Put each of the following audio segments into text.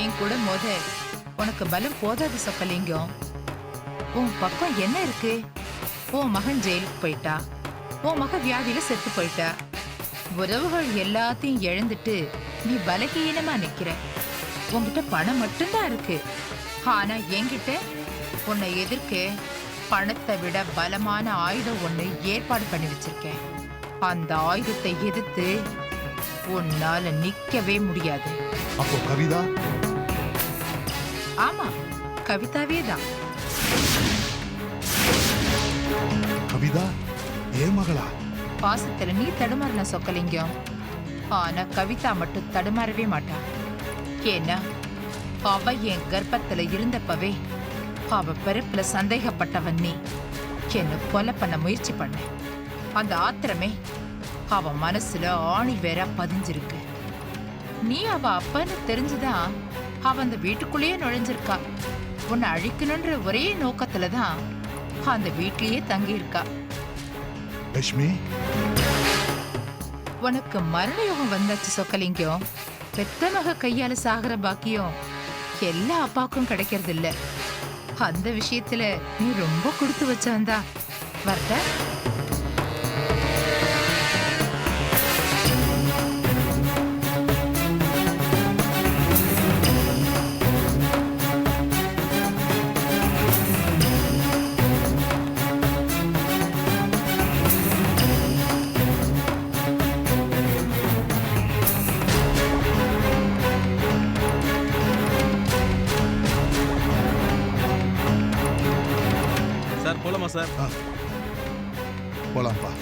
என் கூட உனக்கு பலம் போதாது சொக்கலிங்கம். உன் பக்கம் என்ன இருக்கு? உன் மகன் ஜெயிலுக்கு போயிட்டா, உன் மக வியாதியில செத்து போயிட்டா, உறவுகள் எல்லாத்தையும் இழந்துட்டு நீ பலகீனமா நிக்கிற. உன்கிட்ட பணம் மட்டும்தான் இருக்கு. ஆனா என்கிட்ட உன்னை எதிர்க்க பணத்தை விட பலமான ஆயுதம் ஒண்ணு ஏற்பாடு பண்ணி வச்சிருக்கேன். அந்த ஆயுதத்தை எதிர்த்து உன்னால நிக்கவே முடியாது. அப்போ கவிதா? ஆமா, கவிதாவே தான். கவிதா ஏன் மகளா? பாசத்துல நீ தடுமாறின சொக்கலிங்கம். ஆனா கவிதா மட்டும் தடுமாறவே மாட்டா. ஏன்னா அவ என் கர்ப்பத்துல இருந்தப்பவே அவ பிறப்புல சந்தேகப்பட்டவன் நீ. என்ன கொலை பண்ண முயற்சி பண்ண. அந்த ஆத்திரமே அவ மனசுல ஆணி வேற பதிஞ்சிருக்கு. நீ அவ அப்பன்னு தெரிஞ்சுதான் அவ அந்த வீட்டுக்குள்ளேயே நுழைஞ்சிருக்கா. உன்னை அழிக்கணும்ன்ற ஒரே நோக்கத்துலதான் அந்த வீட்லயே தங்கி இருக்கா. லட்சுமி, உனக்கு மரண யோகம் வந்தாச்சு சொக்கலிங்கம். பெத்த மக கையால சாகர பாக்கியம் எல்லா அப்பாவுக்கும் கிடைக்கிறது இல்ல. அந்த விஷயத்துல நீ ரொம்ப கொடுத்து வச்சாந்தா. வரத சார் போலாமா சார்? போலாம்ப்பா.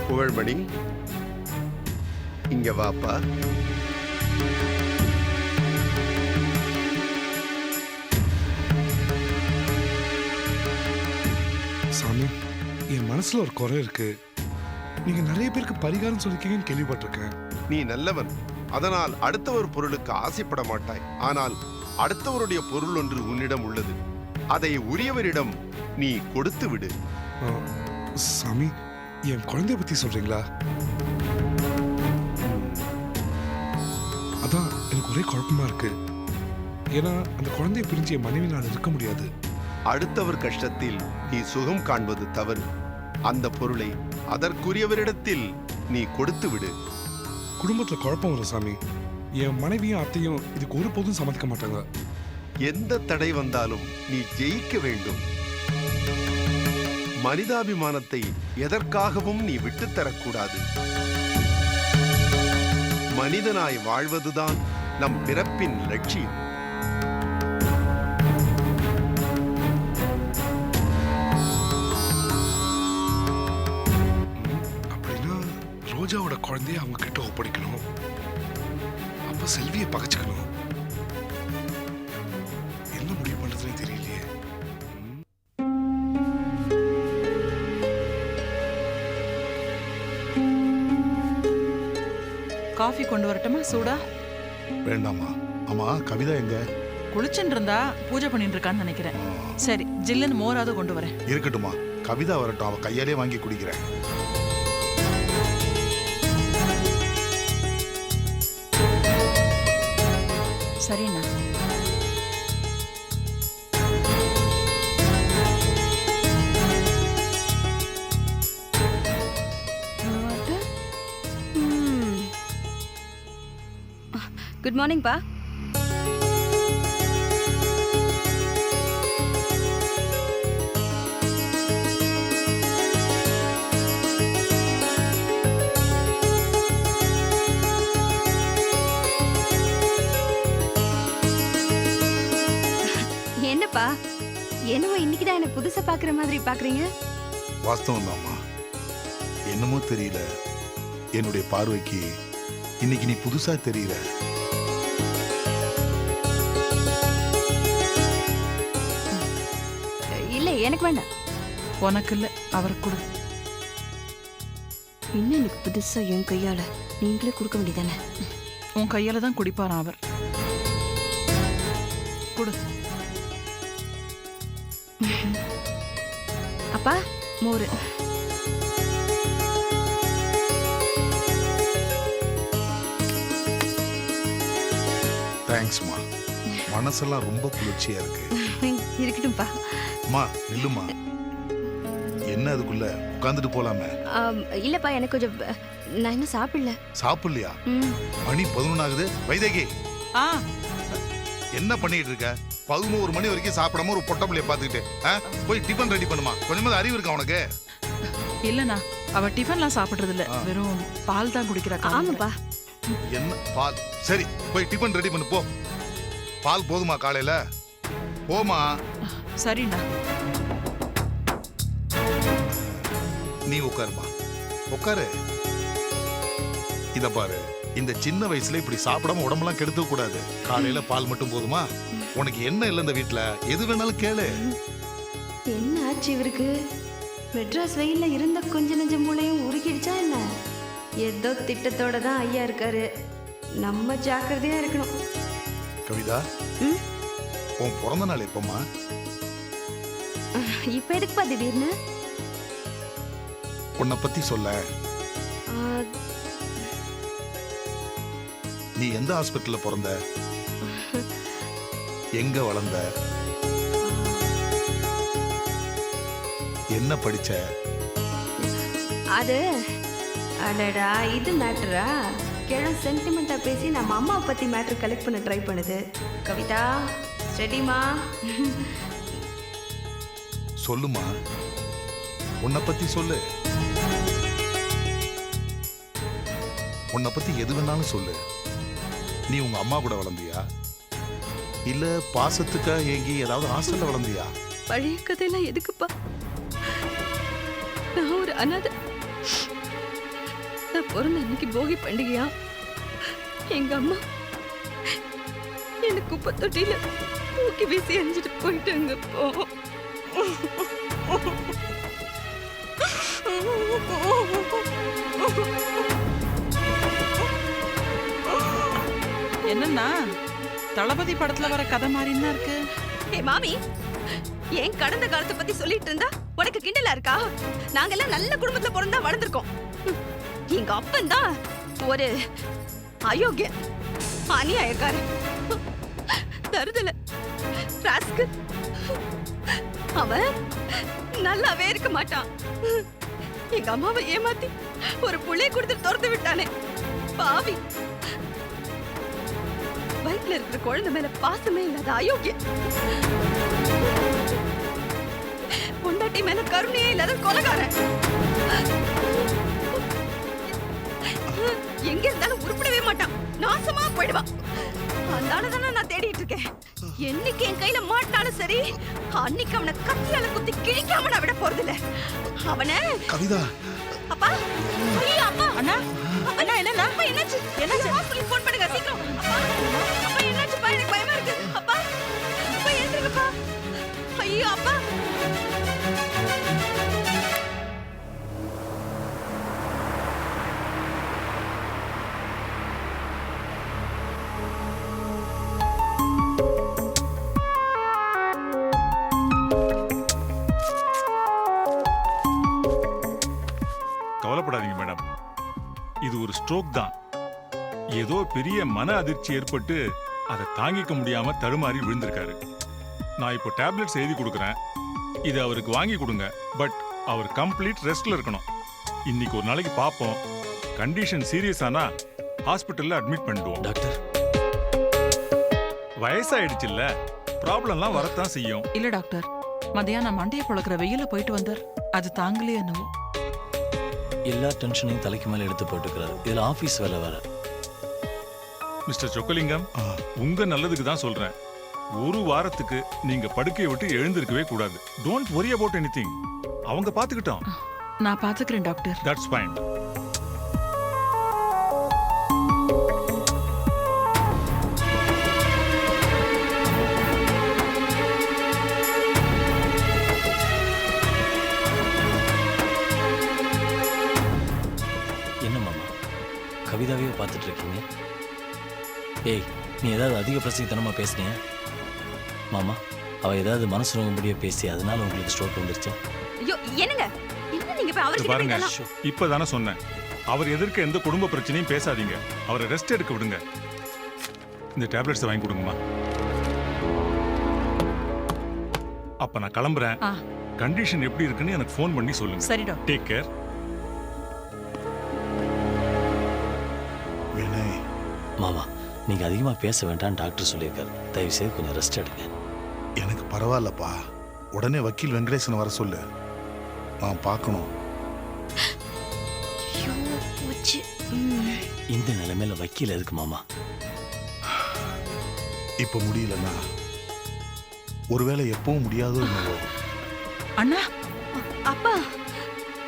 புகழ்மணி, இங்க வாப்பா. சாமி, என் மனசுல ஒரு குறை இருக்கு. நீங்க நிறைய பேருக்கு பரிகாரம் சொல்லிருக்கீங்கன்னு கேள்விப்பட்டிருக்கேன். நீ நல்லவன், அதனால் அடுத்தவர் பொருளுக்கு ஆசைப்பட மாட்டாய். ஆனால் அடுத்தவருடைய பொருள் ஒன்று உன்னிடம் உள்ளது. அதை உரியவரிடம் நீ கொடுத்து விடு. சாமி, என் குழந்தைய பத்தி சொல்றீங்களா? அதான் எனக்கு ஒரே குழப்பமா இருக்கு. ஏன்னா அந்த குழந்தைய பிரிஞ்சு என் மனைவினால் இருக்க முடியாது. அடுத்தவர் கஷ்டத்தில் நீ சுகம் காண்பது தவறு. அந்த பொருளை அதற்குரியவரிடத்தில் நீ கொடுத்து விடு. குடும்பத்துல குழப்பம் வரும் சாமி. என் மனைவியும் அத்தையும் இதுக்கு ஒரு போதும் சம்மதிக்க மாட்டாங்க. எந்த தடை வந்தாலும் நீ ஜெயிக்க வேண்டும். மனிதாபிமானத்தை எதற்காகவும் நீ விட்டுத்தரக்கூடாது. மனிதனாய் வாழ்வதுதான் நம் பிறப்பின் லட்சியம். அப்படின்னா ரோஜாவோட குழந்தைய அவங்க கிட்ட ஒப்படைக்கணும். அப்ப செல்வியை பகச்சுக்கணும். என்ன முடிவு பண்றதுன்னு தெரியலையே. காஃபி கொண்டு வரட்டுமா? சூடா? வேண்டாமா. ஆமா, கவிதா எங்க? குளிச்சுட்டு இருந்தா பூஜை பண்ணிட்டு இருக்கான்னு நினைக்கிறேன். சரி, ஜில்லுன்னு மோராவது கொண்டு வரேன். இருக்கட்டுமா, கவிதா வரட்டும், அவ கையாலே வாங்கி குடிக்கிறேன். சரிண்ணா. குட் மார்னிங் பா. என்னப்பா, என்னவோ இன்னைக்குதான் என்ன புதுசா பாக்குற மாதிரி பாக்குறீங்க? வாஸ்தவம் தான்மா. என்னமோ தெரியல, என்னுடைய பார்வைக்கு இன்னைக்கு நீ புதுசா தெரியற. இல்ல எனக்கு வேண்டாம். உனக்கு இல்ல அவருக்கு கொடு. இன்னும் எனக்கு புதுசா என் கையால நீங்களே கொடுக்க வேண்டியதானே? உன் கையால தான் குடிப்பாராம் அவர். கொடு. அப்பா மோர். தேங்க்ஸ்மா. மனசெல்லாம் ரொம்ப குளிர்ச்சியா இருக்கு. இருக்கட்டும்பா. அம்மா நில்லுமா. என்ன அதுக்குள்ள உட்காந்துட்டு போலாமே? இல்லப்பா எனக்கு கொஞ்சம் நான் இன்னும் சாப்பிடல. சாப்பிடலையா? ம். மணி 11 ஆகுது. வைதேகி ஆ என்ன பண்ணிட்டு இருக்க? 11 மணி வரைக்கும் சாப்பிடாம ஒரு பொட்ட பிள்ளைய பாத்துக்கிட்டு போய் டிபன் ரெடி பண்ணுமா. கொஞ்சமாவது அறிவு இருக்கா உனக்கு? இல்லண்ணா, அவ டிஃபன்லாம் சாப்பிடுறது இல்ல, வெறும் பால் தான் குடிக்கிறா. ஆமாப்பா. என்ன பால்? சரி போய் டிபன் ரெடி பண்ணு போ. பால் போதுமா காலையில? போமா. சரிண்ணா. நீ உட்காருமா, உட்காரு. இத பாரு, இந்த சின்ன வயசுல இப்படி சாப்பிடாம உடம்பெல்லாம் கெடுக்க கூடாது. காலையில பால் மட்டும் போதுமா? உனக்கு என்ன இல்ல இந்த வீட்ல? எது வேணாலும் கேளு. என்ன ஆச்சு இவருக்கு? மெட்ராஸ் வெயில்ல இருந்த கொஞ்ச நெஞ்ச மூளையும் உருக்கிடுச்சா என்ன? ஏதோ திட்டத்தோட தான் ஐயா இருக்காரு. நம்ம ஜாக்கிரதையா இருக்கணும். கவிதா, ம்? உன் பிறந்த நாள் எப்பமா? இப்ப எதுக்குப்பா திடீர்னு? உன்னை பத்தி சொல்ல. ஆ, நீ எந்த ஹாஸ்பிட்டல்ல பிறந்த? எங்க வளர்ந்த? என்ன படிச்ச? அது அடடா இது மேட்டரா? கிழம் சென்டிமெண்டா பேசி நம்ம அம்மா பத்தி மேட்டர் கலெக்ட் பண்ண ட்ரை பண்ணுது. கவிதா ஸ்டடிமா. சொல்லுமா, உன்னை பத்தி சொல்லு. உன்னை பத்தி எது வேணாலும் சொல்லு. நீ உங்க அம்மா கூட வளர்ந்தியா, இல்ல பாசத்துக்கா ஏங்கி ஏதாவது ஹாஸ்டல்ல வளர்ந்தியா? பழைய கதையெல்லாம் எதுக்குப்பா? நான் ஒரு அனாதை. நான் பிறந்த அன்னைக்கு போகி பண்டிகையா எங்க அம்மா எனக்கு குப்பை தொட்டியில தூக்கி வீசி எரிஞ்சிட்டு போயிட்டாங்க. என்னன்னா தளபதி படத்துல வர கதை மாதிரின்னு தான் இருக்கு. ஏ மாமி, ஏன் கடந்த காலத்தை பத்தி சொல்லிட்டு இருந்தா உனக்கு கிண்டலா இருக்கா? நாங்கெல்லாம் நல்ல குடும்பத்துல பிறந்தா வளர்ந்துருக்கோம். எங்க அப்பன் தான் ஒரு அயோக்கிய அநியாயக்கார தருதல ராஸ்கு. அவன் நல்லாவே இருக்க மாட்டான். எங்க அம்மாவை ஏமாத்தி ஒரு புள்ளைய கொடுத்து துரத்து விட்டானே பாவி. வயிற்றுல இருக்கிற குழந்தை மேல பாசமே இல்லாத அயோக்கிய. பொண்டாட்டி மேல கருணையே இல்லாத கொலைகாரன். எங்க இருந்தாலும் உருப்படவே மாட்டான், நாசமா போயிடுவான். அதனாலதானே நான் தேடிட்டு இருக்கேன். என்னைக்கு என் கையில மாட்டினாலும் சரி, அன்னைக்கு அவனை கத்தியால குத்தி கிழிக்காம நான் விட போறதில்ல. அவனை கவிதா. அப்பா, ஐயோ அப்பா. அண்ணா அண்ணா என்னண்ணா? அப்பா என்னாச்சு? என்னாச்சு? ஹாஸ்பிடல் ஃபோன் பண்ணுங்க சீக்கிரம். அப்பா, அப்பா என்னாச்சுப்பா? எனக்கு பயமா இருக்கு. அப்பா, அப்பா எழுந்திருங்கப்பா. ஐயோ அப்பா. கவலைப்படாதீங்க மேடம், இது ஒரு ஸ்ட்ரோக் தான். ஏதோ பெரிய மன அதிர்ச்சி ஏற்பட்டு அதை தாங்கிக்க முடியாம தடுமாறி விழுந்திருக்காரு. நான் இப்போ டேப்லெட்ஸ் எழுதி கொடுக்குறேன், இதை அவருக்கு வாங்கி கொடுங்க. பட் அவர் கம்ப்ளீட் ரெஸ்ட்ல இருக்கணும். இன்னைக்கு ஒரு நாளைக்கு பார்ப்போம். கண்டிஷன் சீரியஸ் ஆனா ஹாஸ்பிட்டல்ல அட்மிட் பண்ணிடுவோம். டாக்டர், வயசாயிடுச்சுல்ல, ப்ராப்ளம்லாம் வரத்தான் செய்யும். இல்ல டாக்டர், மதியானம் மண்டைய பொழக்கிற வெயில போயிட்டு வந்தார், அது தாங்களே என்னவோ. எல்லா டென்ஷனையும் தலைக்கு மேல எடுத்து போட்டுக்கிறாரு. இதுல ஆபீஸ் வேலை வேற. மிஸ்டர் சொக்கலிங்கம், உங்க நல்லதுக்கு தான் சொல்றேன். ஒரு வாரத்துக்கு நீங்க படுக்கையை விட்டு எழுந்திருக்கவே கூடாது. Don't worry about anything. அவங்க பாத்துக்கிட்டோம். நான் பாத்துக்கிறேன் டாக்டர். That's fine. என்ன மாமா கவிதாவே பார்த்துட்டு இருக்கீங்க? ஏய், நீ ஏதாவது அதிக பிரசங்கித்தனமா பேசுனியா? மாமா, அவ ஏதாவது மனசு நோகும்படியா பேசி அதனால உங்களுக்கு ஸ்ட்ரோக் வந்துருச்சா? ஐயோ என்னங்க என்ன நீங்க போய் அவர்கிட்ட பாருங்க, போய் இதெல்லாம் இப்பதானே சொன்னேன். அவர் எதிர்க்க எந்த குடும்ப பிரச்சனையும் பேசாதீங்க. அவரை ரெஸ்ட் எடுக்க விடுங்க. இந்த டேப்லெட்ஸ் வாங்கி கொடுங்கம்மா. அப்ப நான் கிளம்புறேன். ஆ. கண்டிஷன் எப்படி இருக்குன்னு எனக்கு ஃபோன் பண்ணி சொல்லுங்க. சரி டாக்டர். Take care. வினய், மாமா, நீங்க அதிகமா பேச வேண்டாம் டாக்டர் சொல்லியிருக்காரு. தயவு செய்து கொஞ்சம் ரெஸ்ட் எடுங்க. எனக்கு பரவாயில்லப்பா. உடனே வக்கீல் வெங்கடேசன் வர சொல்லு. நான் பார்க்கணும். ஐயோ போச்சு. இந்த நிலைமையில வக்கீல் எதுக்கு மாமா? இப்ப முடியலன்னா ஒருவேளை எப்பவும் முடியாதோ என்னவோ. அண்ணா, அப்பா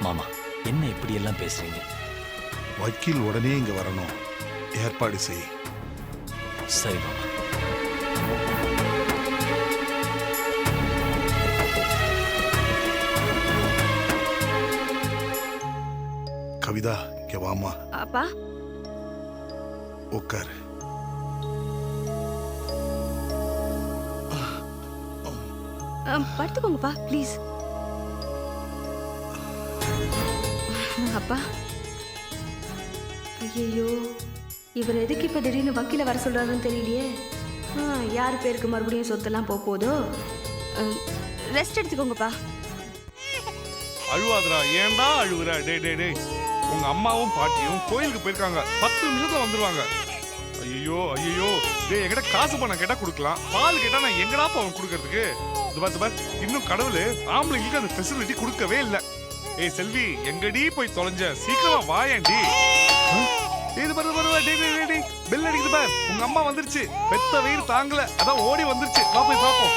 மாமா, என்ன இப்படி எல்லாம் பேசுறீங்க? வக்கீல் உடனே இங்க வரணும். ஏற்பாடு செய். சரி மாமா. கவிதா, இங்க வாமா. அப்பா உட்காரு. படுத்துக்கோங்கப்பா ப்ளீஸ். அப்பா ஐயோ, இவர் எதுக்கு இப்ப திடீர்னு வக்கீல வர சொல்றாருன்னு தெரியலையே. யார் பேருக்கு மறுபடியும் சொத்தெல்லாம் போதோ. ரெஸ்ட் எடுத்துக்கோங்கப்பா. அழுவாதரா, ஏன்டா அழுவுற? டே டே டே, உங்க அம்மாவும் பாட்டியும் கோயிலுக்கு போயிருக்காங்க. 10 நிமிஷத்துல வந்துருவாங்க. ஐயோ ஐயோ, டேய், என்கிட்ட காசு பணம் கேட்டா கொடுக்கலாம், பால் கேட்டா நான் எங்கடா அவன் கொடுக்கறதுக்கு? இது பாத்து இன்னும் கடவுள் ஆம்பளைங்களுக்கு அந்த ஃபெசிலிட்டி கொடுக்கவே இல்லை. ஏய் செல்வி, எங்கடி போய் தொலைஞ்ச? சீக்கிரமா வாயேண்டி. இது பாரு பாரு, டேய் டேய் டேய், பெல் அடிக்குது பாரு. உங்க அம்மா வந்துருச்சு. பெத்த வயிறு தாங்கல, அதான் ஓடி வந்துருச்சு. வா போய் பாப்போம்.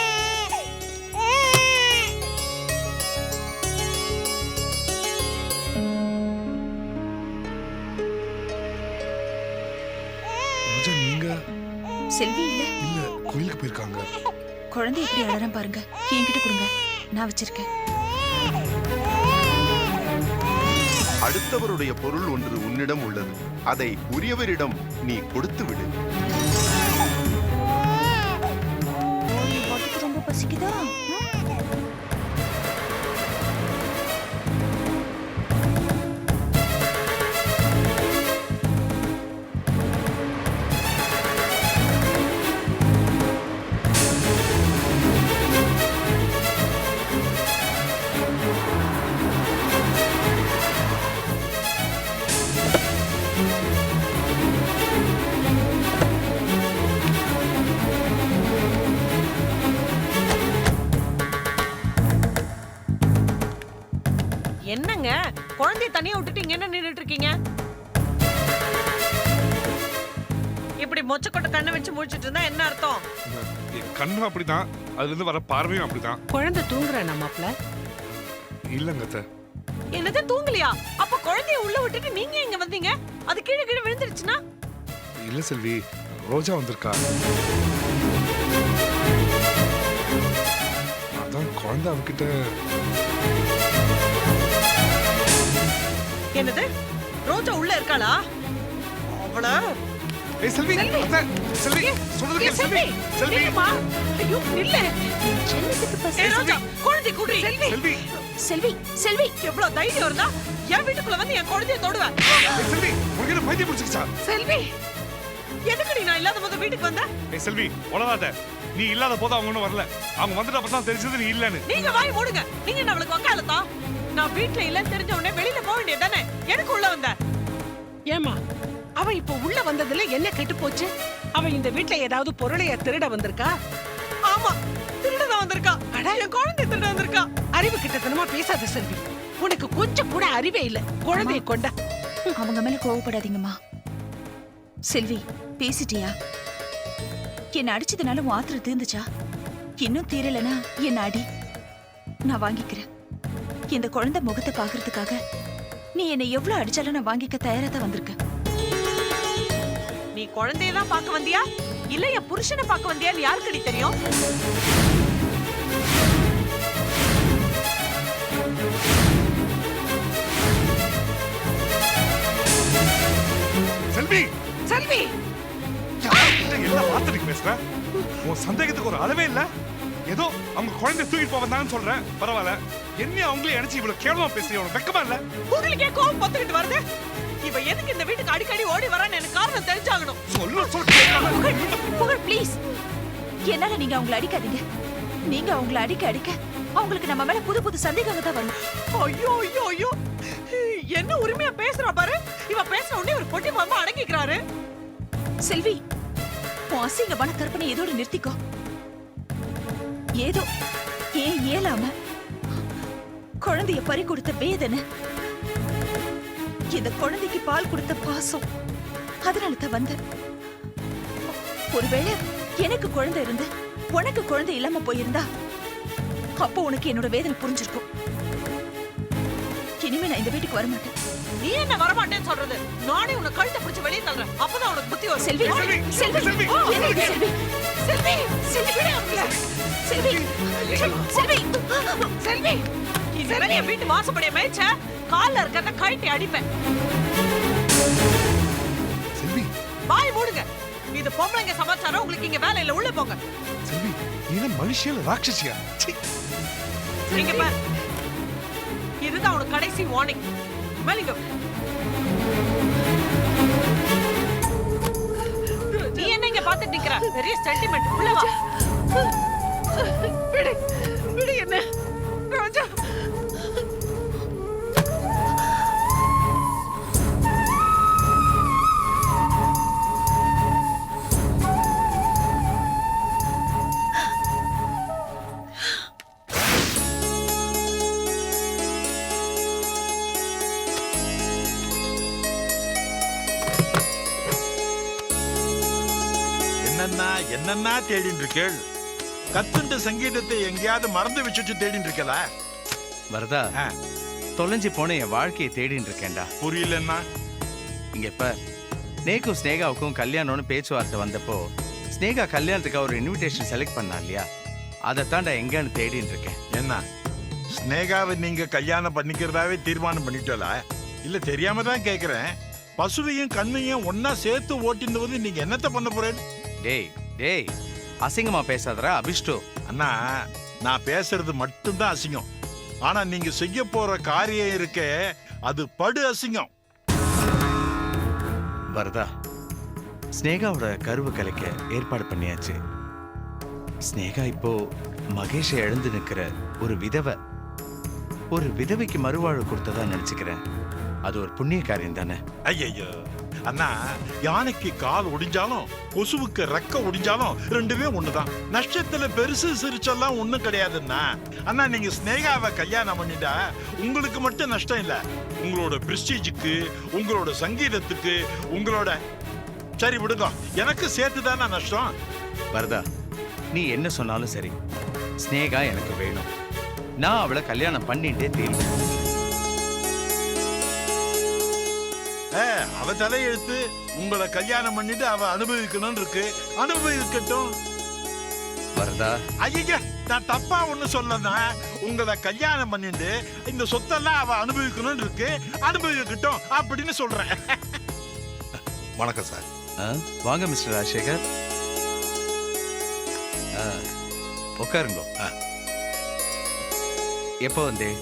நீங்க செல்வி இல்ல இல்ல, கோயிலுக்கு போயிருக்காங்க. குழந்தை எப்படி அழறான் பாருங்க. என்கிட்ட கொடுங்க, நான் வச்சிருக்கேன். அடுத்தவருடைய பொருள் ஒன்று உன்னிடம் உள்ளது. அதை உரியவரிடம் நீ கொடுத்து விடு. ரொம்ப பசிக்குதா? என்னங்க குழந்தைய தனியா விட்டுட்டு இங்க என்ன நின்னுட்டு இருக்கீங்க? இப்படி மொச்சக்கொட்டை கண்ணை வச்சு முடிச்சிட்டு இருந்தா என்ன அர்த்தம்? என் கண்ணும் அப்படிதான், அதுல இருந்து வர பார்வையும் அப்படிதான். குழந்தை தூங்குற நம்மப்ல. இல்லங்க அத்தை. என்னது தூங்கலையா? அப்ப குழந்தைய உள்ள விட்டுட்டு நீங்க எங்க வந்தீங்க? அது கீழே கீழே விழுந்துருச்சுன்னா? இல்ல செல்வி, ரோஜா வந்திருக்கா. அதான் குழந்தை அவகிட்ட. என்னது ரோஜா உள்ள இருக்காளா? அவள ஏய் செல்வி, அத்தை, செல்வி, சொல்றது கேளு செல்வி. செல்வி, நில்லுமா. ஐயோ நில்லு. ஏய் ரோஜா, குழந்தை கூடி. செல்வி, செல்வி செல்வி எவ்வளவு தைரியம் இருந்தா என் வீட்டுக்குள்ள வந்து என் குழந்தைய தொடுவ? ஏய் செல்வி, உனக்கு என்ன பைத்தியம் பிடிச்சிருச்சா? செல்வி, எதுக்கு நான் இல்லாத போது வீட்டுக்கு வந்த? ஏய் செல்வி, உளறாத. நீ இல்லாத போது அவங்க ஒன்றும் வரல. அவங்க வந்துட்டு அப்பதான் தெரிஞ்சது நீ இல்லன்னு. நீங்க வாய் மூடுங்க. நீங்க என்ன அவளுக்கு வக்காலத்தா? நான் வீட்டுல இல்லன்னு தெரிஞ்ச உடனே வெளியில போக வேண்டியதானே? எனக்கு உள்ள வந்த. ஏமா, அவ இப்ப உள்ள வந்ததுல என்ன கெட்டு போச்சு? அவ இந்த வீட்ல ஏதாவது பொருளைய திருட வந்திருக்கா? ஆமா, திருடதான் வந்திருக்கா. என் குழந்தை திருட வந்திருக்கா. அறிவு கிட்டத்தனமா பேசாத செல்வி. உனக்கு கொஞ்சம் கூட அறிவே இல்ல. குழந்தைய கொண்ட. அவங்க மேல கோவப்படாதீங்கம்மா. செல்வி, பேசிட்டியா? என்ன அடிச்சதுனால உன் ஆத்திரம் தீர்ந்துச்சா? இன்னும் தீரலனா என்ன அடி, நான் வாங்கிக்கிறேன். இந்த குழந்தை முகத்தை பாக்குறதுக்காக நீ என்னை எவ்வளவு அடிச்சாலும் நான் வாங்கிக்க தயாரா தான் வந்திருக்கேன். நீ குழந்தையதான் பார்க்க வந்தியா இல்ல என் புருஷனை பார்க்க வந்தியான்னு யாருக்கடி தெரியும்? செல்வி செல்வி, யார்கிட்ட என்ன வார்த்தைக்கு பேசுற? உன் சந்தேகத்துக்கு ஒரு அளவே இல்ல. ஏதோ அவங்க குழந்தை தூக்கிட்டு போவதான்னு சொல்றேன், பரவாயில்ல. என்ன அவங்களே நினைச்சு இவ்வளவு கேவலமா பேசுறீங்க? உனக்கு வெக்கமா இல்ல? உங்களுக்கே கோவம் பத்துக்கிட்டு வருது. இவ எதுக்கு இந்த வீட்டுக்கு அடிக்கடி ஓடி வரான்னு எனக்கு காரணம் தெரிஞ்சாகணும். புகழ் ப்ளீஸ், என்னால நீங்க அவங்கள அடிக்காதீங்க. நீங்க அவங்கள அடிக்க அடிக்க அவங்களுக்கு நம்ம மேல புது புது சந்தேகங்கள் தான் வரும். ஐயோ ஐயோ ஐயோ, என்ன உரிமையா பேசுறா பாரு. இவ பேசுற உடனே ஒரு பொட்டி மாமா அடங்கிக்கிறாரு. செல்வி, உன் அசிங்கமான கற்பனை இதோட நிறுத்திக்கோ. ஏதோ ஏன் இயலாம குழந்தைய பறி கொடுத்த வேதனை, இந்த குழந்தைக்கு பால் கொடுத்த பாசம், அதனால தான் வந்த. ஒருவேளை எனக்கு குழந்தை இருந்து உனக்கு குழந்தை இல்லாம போயிருந்தா அப்போ உனக்கு என்னோட வேதனை புரிஞ்சிருக்கும். இனிமே நான் இந்த வீட்டுக்கு வரமாட்டேன். நீ என்ன வரமாட்டேன்னு சொல்றது? நானே உன்னை கழுத்தை பிடிச்சு வெளியே தள்ளுறேன். அப்பதான் உனக்கு புத்தி வரும். செல்வி, செல்வி, செல்வி, என்ன இது செல்வி? செல்வி, செல்வி, விடு அவங்கள. செல்வி, செல்வி, செல்வி, இனிமே என் வீட்டு வாசப்படிய மேய்ச்ச கால்ல இருக்கிறத கழட்டி அடிப்பேன். செல்வி, வாய் மூடுங்க. இது பொம்பளைங்க சமாச்சாரம். உங்களுக்கு இங்க வேலை இல்ல, உள்ள போங்க. செல்வி, நீ என்ன மனுஷியல ராட்சசியா? நீங்க பாரு, இதுதான் உனக்கு கடைசி வார்னிங். மேலிங்க. நீ என்ன இங்க பாத்துட்டு நிக்கிற? பெரிய சென்டிமெண்ட். உள்ள வா. விடு, விடு என்ன ராஜா. என்னன்னா தேடிட்டு இருக்கேள்? கத்துண்ட சங்கீதத்தை எங்கேயாவது மறந்து வச்சுட்டு தேடிட்டு இருக்கல? வரதா, தொலைஞ்சு போன என் வாழ்க்கையை தேடிட்டு இருக்கேன்டா. புரியலன்னா இங்க இப்ப நேக்கும் ஸ்னேகாவுக்கும் கல்யாணம்னு பேச்சுவார்த்தை வந்தப்போ ஸ்னேகா கல்யாணத்துக்கு ஒரு இன்விடேஷன் செலக்ட் பண்ணா இல்லையா, அதை தாண்டா எங்கன்னு தேடிட்டு இருக்கேன். என்ன ஸ்னேகாவை நீங்க கல்யாணம் பண்ணிக்கிறதாவே தீர்மானம் பண்ணிட்டல? இல்ல தெரியாம தான் கேக்குறேன். பசுவையும் கண்ணையும் ஒன்னா சேர்த்து ஓட்டின்னு வந்து நீங்க என்னத்த பண்ண போறேன்? டேய் டேய், அசிங்கமா பேசாதடா அபிஷ்டு. அண்ணா, நான் பேசுறது மட்டும்தான் அசிங்கம். ஆனா நீங்க செய்ய போற காரியம் இருக்கே, அது படு அசிங்கம். வரதா, ஸ்னேகாவோட கருவு கலைக்க ஏற்பாடு பண்ணியாச்சு. ஸ்னேகா இப்போ மகேஷை எழுந்து நிக்கிற ஒரு விதவைக்கு மறுவாழ்வு கொடுத்ததா நினைச்சுக்கிறேன். அது ஒரு புண்ணிய காரியம் தானே? ஐயோ அண்ணா, யானைக்கு கால் ஒடிஞ்சாலும் கொசுவுக்கு ரெக்க ஒடிஞ்சாலும் ரெண்டுமே ஒண்ணுதான். நஷ்டத்துல பெருசு சிரிச்செல்லாம் ஒண்ணும் கிடையாதுன்னா. அண்ணா, நீங்க ஸ்னேகாவை கல்யாணம் பண்ணிட்டா உங்களுக்கு மட்டும் நஷ்டம் இல்ல, உங்களோட பிரஸ்டீஜுக்கு, உங்களோட சங்கீதத்துக்கு, உங்களோட சரி விடுங்க, எனக்கு சேர்த்துதானா நஷ்டம். வரதா, நீ என்ன சொன்னாலும் சரி, ஸ்னேகா எனக்கு வேணும். நான் அவளை கல்யாணம் பண்ணிட்டே தீர்வேன். அவ தலையெழுத்து. உங்களை கல்யாணம் பண்ணிட்டு அவ அனுபவிக்கணும் இருக்கு, அனுபவிக்கட்டும். வரதா, ஐயா, நான் தப்பா ஒண்ணு சொல்லனா, உங்களை கல்யாணம் பண்ணிட்டு இந்த சொத்தெல்லாம் அவ அனுபவிக்கணும் இருக்கு, அனுபவிக்கட்டும் அப்படின்னு சொல்றேன். வணக்கம் சார். வாங்க மிஸ்டர் ராஜசேகர், உட்காருங்க. எப்போ வந்தே?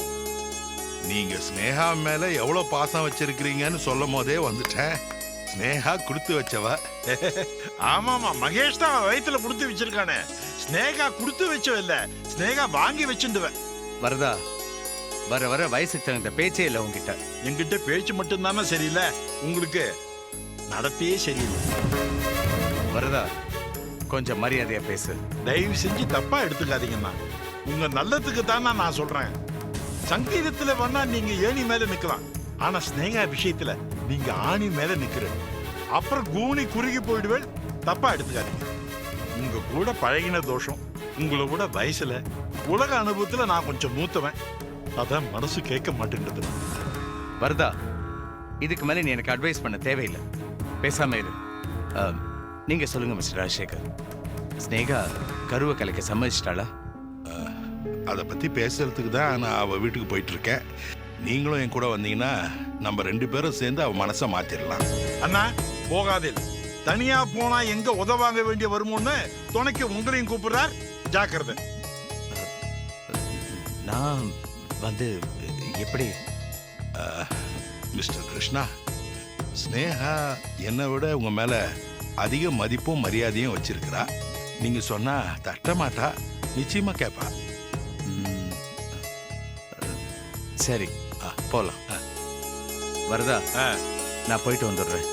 நீங்க ஸ்னேகா மேல எவ்வளவு பாசம் வச்சிருக்கிறீங்கன்னு சொல்லும் போதே வந்துட்டேன். ஸ்னேகா கொடுத்து வச்சவ. ஆமாமா, மகேஷ் தான் வயிற்றுல கொடுத்து வச்சிருக்கானே. ஸ்னேகா கொடுத்து வச்சவ இல்ல, ஸ்னேகா வாங்கி வச்சுடுவ. வரதா, வர வர வயசுக்கு தகுந்த பேச்சே இல்லை உங்ககிட்ட. என்கிட்ட பேச்சு மட்டும் தானே சரியில்லை, உங்களுக்கு நடத்தையே சரியில்லை. வரதா, கொஞ்சம் மரியாதையா பேசு. தயவு செஞ்சு தப்பா எடுத்துக்காதீங்கண்ணா, உங்க நல்லதுக்கு தானே நான் சொல்றேன். சங்கீதத்துல வேணா நீங்க ஏணி மேல நிக்கலாம், ஆனா ஸ்னேகா விஷயத்துல நீங்க ஆணி மேல நிக்கிற. அப்புறம் கூனி குறுகி போயிடுவேன். தப்பா எடுத்துக்காதீங்க. உங்க கூட பழகின தோஷம், உங்களை விட வயசுல உலக அனுபவத்துல நான் கொஞ்சம் மூத்தவன். அதான் மனசு கேட்க மாட்டேங்குது. வரதா, இதுக்கு மேல நீ எனக்கு அட்வைஸ் பண்ண தேவையில்லை. பேசாம இரு. நீங்க சொல்லுங்க மிஸ்டர் ராஜசேகர். ஸ்னேகா கருவை கலைக்க சம்மதிச்சிட்டாளா? அதை பத்தி பேசுறதுக்கு தான் நான் அவ வீட்டுக்கு போயிட்டு இருக்கேன். நீங்களும் என் கூட வந்தீங்கன்னா நம்ம 2 பேரும் சேர்ந்து அவ மனசை மாத்திரலாம். அண்ணா போகாதே. தனியா போனா எங்க உதவாங்க வேண்டிய வருமோன்னு துணைக்கு உங்களையும் கூப்பிடுறார். ஜாக்கிரதை. நான் எப்படி மிஸ்டர் கிருஷ்ணா, ஸ்னேகா என்னை விட உங்க மேல அதிக மதிப்பும் மரியாதையும் வச்சிருக்கிறா. நீங்க சொன்னா தட்ட மாட்டா, நிச்சயமா கேட்பா. சரி, போலாம். வரதா, நான் போயிட்டு வந்துடுறேன்.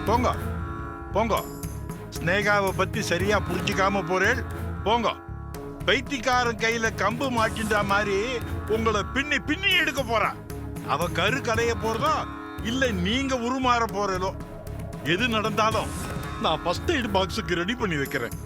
போங்க போங்க. ஸ்னேகாவை பத்தி சரியா புரிஞ்சுக்காம போறேன். போங்க. பைத்தியக்காரன் கையில கம்பு மாட்டின்ற மாதிரி உங்களை பின்னி பின்னி எடுக்க போறா. அவ கரு கடைய போறதோ இல்ல நீங்க உருமாற போறதோ எது நடந்தாலும் நான் ஃபர்ஸ்ட் எய்ட் பாக்ஸுக்கு ரெடி பண்ணி வைக்கிறேன்.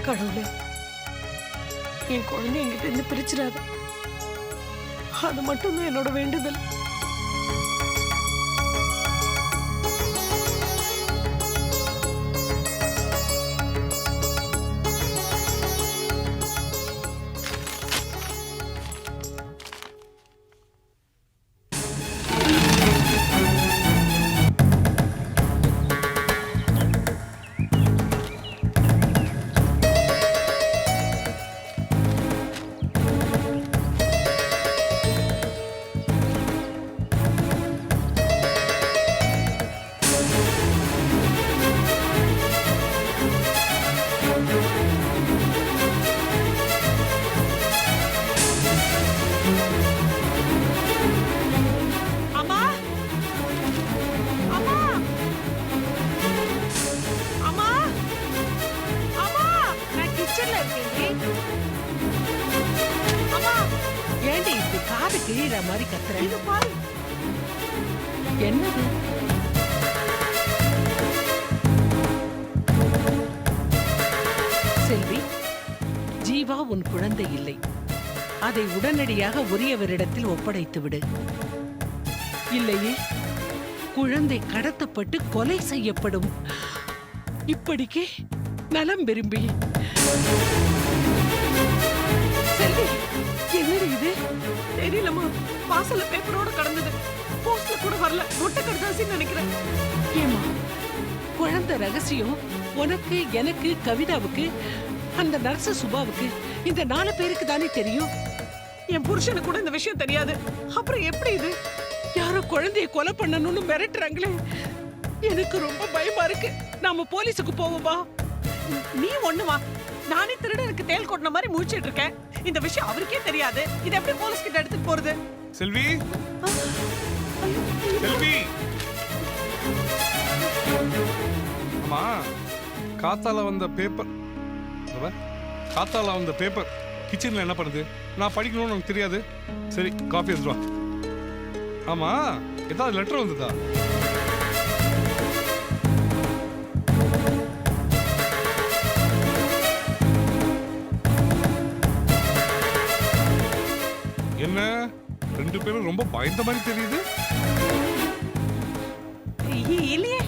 கடவுளே, என் குழந்தை என்கிட்ட இருந்து பிரிச்சிடாத. அது மட்டும்தான் என்னோட வேண்டுதல். கிழிற மாதிரி கத்துறேன். இது பாரு. என்னது? செல்வி, ஜீவா உன் குழந்தை இல்லை. அதை உடனடியாக உரியவரிடத்தில் ஒப்படைத்து விடு. இல்லையே குழந்தை கடத்தப்பட்டு கொலை செய்யப்படும். இப்படிக்கு நலம் விரும்பி. செல்வி, என்னடி இது? தெரியலமா, வாசல்ல பேப்பரோட கடந்தது. போஸ்ட்ல கூட வரல. மொட்டை கடுதாசின்னு நினைக்கிறேன். ஏமா, குழந்தை ரகசியம் உனக்கு, எனக்கு, கவிதாவுக்கு, அந்த நர்ஸ் சுபாவுக்கு, இந்த 4 பேருக்கு தானே தெரியும். என் புருஷனுக்கு கூட இந்த விஷயம் தெரியாது. அப்புறம் எப்படி இது? யாரோ குழந்தைய கொலை பண்ணணும்னு மிரட்டுறாங்களே. எனக்கு ரொம்ப பயமா இருக்கு. நாம போலீஸுக்கு போவோமா? நீ ஒண்ணு வா. நானே திருடனுக்கு தேல் கொட்டின மாதிரி முழிச்சிட்டு இருக்கேன். இந்த விஷயம் அவருக்கே தெரியாது. இது எப்படி போலீஸ் கிட்ட எடுத்துட்டு போறது? செல்வி, செல்வி, அம்மா, காத்தால வந்த பேப்பர் கிச்சன்ல என்ன பண்ணுது? நான் படிக்கணும்னு எனக்கு தெரியாது. சரி, காஃபி எடுத்துட்டு வா. ஆமா, ஏதாவது லெட்டர் வந்ததா? என்ன 2 பேரும் ரொம்ப பயந்த மாதிரி தெரியுது. இல்லையே,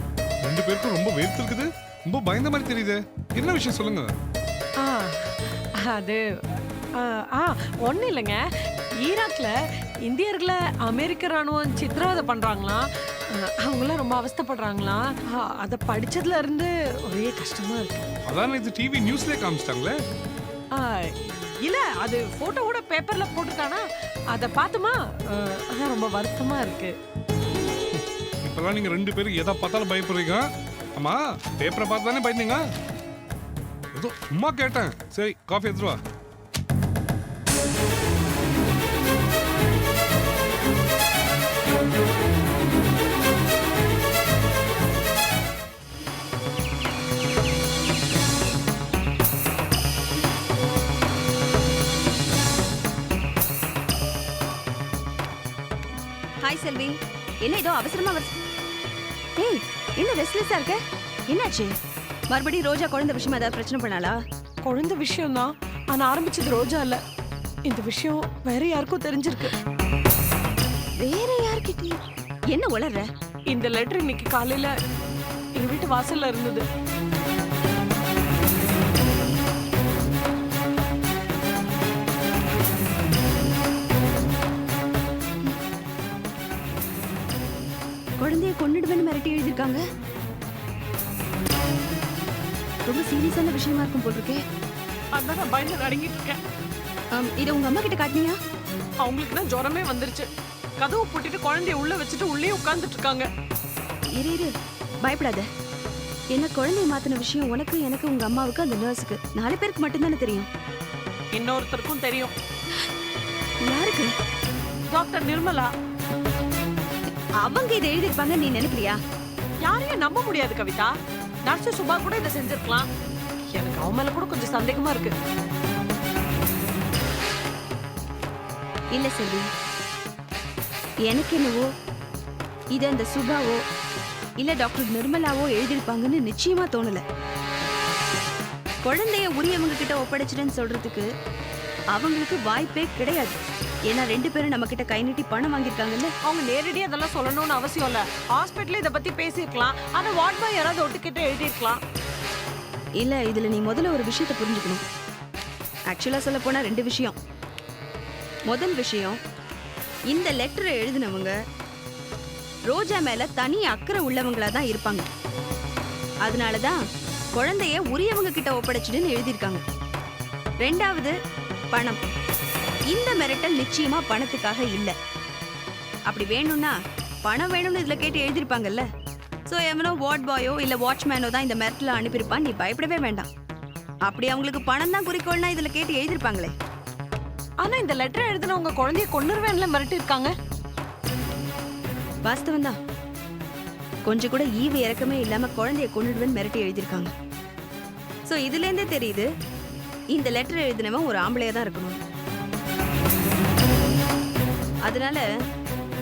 2 பேருக்கும் ரொம்ப வேர்த்து இருக்குது. ரொம்ப பயந்த மாதிரி தெரியுது. என்ன விஷயம் சொல்லுங்க. அது ஒன்றும் இல்லைங்க. ஈராக்ல இந்தியர்களை அமெரிக்க ராணுவம் சித்திரவதை பண்றாங்களாம். அவங்களாம் ரொம்ப அவஸ்தைப்படுறாங்களா? அத படிச்சதுல இருந்து ஒரே கஷ்டமா இருக்கு. அதான் இது டிவி நியூஸ்லயே காமிச்சிட்டாங்களே. ஆ, இல்ல அது போட்டோவோட பேப்பர்ல போட்டுட்டானா அத பார்த்துமா அதான் ரொம்ப வருத்தமா இருக்கு. இப்பெல்லாம் நீங்க 2 பேரும் எதை பார்த்தாலும் பயப்படுறீங்க. ஆமா, பேப்பரை பார்த்து தானே பயந்தீங்க. ஏதோ சும்மா கேட்டேன். சரி, காஃபி எடுத்துட்டு வா. ஹாய் செல்வி, என்ன ஏதோ அவசரமா ஏய், என்ன ரெஸ்ட்லெஸ்ஸா இருக்க? என்னாச்சு? மறுபடியும் ரோஜா குழந்தை விஷயமா ஏதாவது பிரச்சனை பண்ணாளா? குழந்தை விஷயம் தான், ஆனா ஆரம்பிச்சது ரோஜா இல்ல. இந்த விஷயம் வேற யாருக்கும் தெரிஞ்சிருக்கு. வேற யார்கிட்ட? என்ன உளற? இந்த லெட்டர் இன்னைக்கு காலையில எங்க வீட்டு வாசல்ல இருந்தது. குழந்தைய கொன்னுடுவேன்னு மிரட்டி எழுதிருக்காங்க. ரொம்ப சீரியஸான விஷயமா இருக்கும் போல் இருக்கே. அதான் நான் பயந்து அடங்கிட்டு இருக்கேன். இதை உங்க அம்மா கிட்ட காட்டினியா? அவங்களுக்கு தான் ஜுரமே வந்துருச்சு. கதவு போட்டுட்டு குழந்தைய உள்ள வச்சுட்டு உள்ளே உட்கார்ந்துட்டு இருக்காங்க. இரு, பயப்படாத. என்ன குழந்தைய மாத்தின விஷயம் உனக்கு, எனக்கு, உங்க அம்மாவுக்கு, அந்த நர்ஸுக்கு 4 பேருக்கு மட்டும்தானே தெரியும். இன்னொருத்தருக்கும் தெரியும். யாருக்கு? டாக்டர் நிர்மலா. அவங்க இதை எழுதிருப்பாங்க நீ நினைக்கிறியா? யாரையும் நம்ப முடியாது கவிதா. நர்ஸ் சுபா கூட இதை செஞ்சிருக்கலாம். எனக்கு அவன் மேல கூட கொஞ்சம் சந்தேகமா இருக்கு. இல்ல செல்வி, எனக்கு என்னவோ இது அந்த சுபாவோ இல்ல டாக்டர் நிர்மலாவோ எழுதிருப்பாங்கன்னு நிச்சயமா தோணல. குழந்தைய உரியவங்க கிட்ட ஒப்படைச்சிட்டேன்னு சொல்றதுக்கு அவங்களுக்கு வாய்ப்பே கிடையாது. ஏன்னா 2 பேரும் நம்ம கிட்ட கை நீட்டி பணம் வாங்கியிருக்காங்கல்ல. அவங்க நேரடியா அதெல்லாம் சொல்லணும்னு அவசியம் இல்ல. ஹாஸ்பிட்டல்ல இத பத்தி பேசிருக்கலாம். ஆனா வார்ட் பாய் யாராவது ஒட்டுக்கிட்ட எழுதிருக்கலாம். இல்ல, இதுல நீ முதல்ல ஒரு விஷயத்தை புரிஞ்சுக்கணும். ஆக்சுவலா சொல்ல போனா 2 விஷயம். முதல் விஷயம், இந்த லெட்டரை எழுதினவங்க ரோஜா மேல தனி அக்கறை உள்ளவங்களா தான் இருப்பாங்க. அதனாலதான் குழந்தைய உரியவங்க கிட்ட ஒப்படைச்சிடுன்னு எழுதியிருக்காங்க. 2வது, பணம். இந்த மிரட்டல் நிச்சயமா பணத்துக்காக இல்ல. அப்படி வேணும்னா பணம் வேணும்னு இதுல கேட்டு எழுதிருப்பாங்கல்ல. சோ எவனோ வார்ட் பாயோ இல்ல வாட்ச்மேனோ தான் இந்த மிரட்டல அனுப்பியிருப்பான். நீ பயப்படவே வேண்டாம். அப்படி அவங்களுக்கு பணம் தான் குறிக்கோள்னா இதுல கேட்டு எழுதிருப்பாங்களே. ஆனா இந்த லெட்டர் எழுதினவங்க குழந்தைய கொன்னுருவேன்ல மிரட்டி இருக்காங்க. வாஸ்தவம் தான். கொஞ்சம் கூட ஈவு இறக்கமே இல்லாம குழந்தைய கொன்னுடுவேன்னு மிரட்டி எழுதிருக்காங்க. சோ இதுல இருந்தே தெரியுது இந்த லெட்டர் எழுதினவன் ஒரு ஆம்பளையா தான் இருக்கணும். அதனால